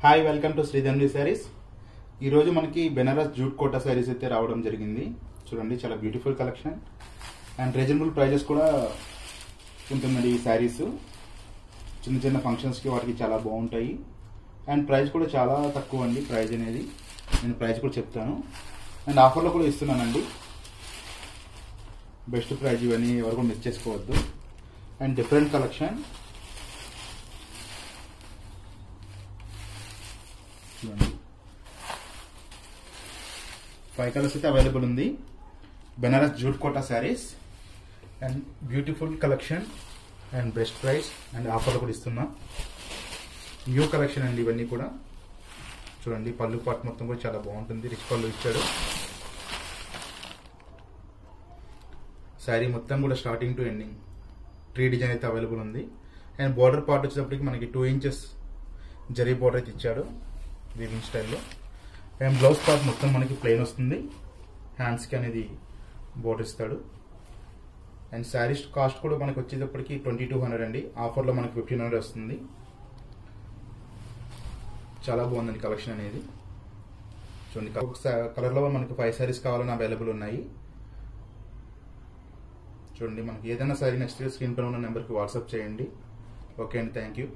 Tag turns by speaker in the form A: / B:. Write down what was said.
A: Hi welcome to Sridhanvi sarees. ఈరోజు మనకి Banaras jute Kota saris అయితే రావడం జరిగింది. చూడండి, చాలా beautiful collection and reasonable prices కూడా ఉంటుందండి. ఈ శారీస్ చిన్న చిన్న ఫంక్షన్స్కి వాటికి చాలా బాగుంటాయి అండ్ ప్రైస్ కూడా చాలా తక్కువ అండి. ప్రైస్ అనేది నేను ప్రైస్ కూడా చెప్తాను అండ్ ఆఫర్లో కూడా ఇస్తున్నానండి. బెస్ట్ ప్రైస్, ఇవన్నీ ఎవరు కూడా మిస్ చేసుకోవద్దు. అండ్ డిఫరెంట్ కలెక్షన్ చూడండి, 5 కలర్స్ అయితే అవైలబుల్ ఉంది. Banaras jute Kota saris and beautiful collection and best price and ఆఫర్లు కూడా ఇస్తున్నా. న్యూ కలెక్షన్ అండి ఇవన్నీ కూడా. చూడండి, పళ్ళు పాటు మొత్తం కూడా చాలా బాగుంటుంది. రిచ్ పళ్ళు ఇచ్చాడు. శారీ మొత్తం కూడా స్టార్టింగ్ టు ఎండింగ్ 3 డిజైన్ అయితే అవైలబుల్ ఉంది. అండ్ బార్డర్ పార్ట్ వచ్చేటప్పటికి మనకి 2 ఇంచెస్ జరీ బార్డర్ అయితే ఇచ్చాడు వీవింగ్ స్టైల్లో. అండ్ బ్లౌజ్ పార్ట్ మొత్తం మనకి ప్లెయిన్ వస్తుంది. హ్యాండ్స్కి అనేది బోర్డర్ ఇస్తాడు. అండ్ శారీస్ కాస్ట్ కూడా మనకి వచ్చేటప్పటికి 2200 అండి. ఆఫర్లో మనకి 1500 వస్తుంది. చాలా బాగుందండి కలెక్షన్ అనేది. చూడండి, కలర్లో మనకి 5 శారీస్ కావాలని అవైలబుల్ ఉన్నాయి. చూడండి, మనకి ఏదైనా శారీ నెక్స్ట్ స్క్రీన్ పైన ఉన్న నెంబర్కి వాట్సాప్ చేయండి. ఓకే అండి, థ్యాంక్ యూ.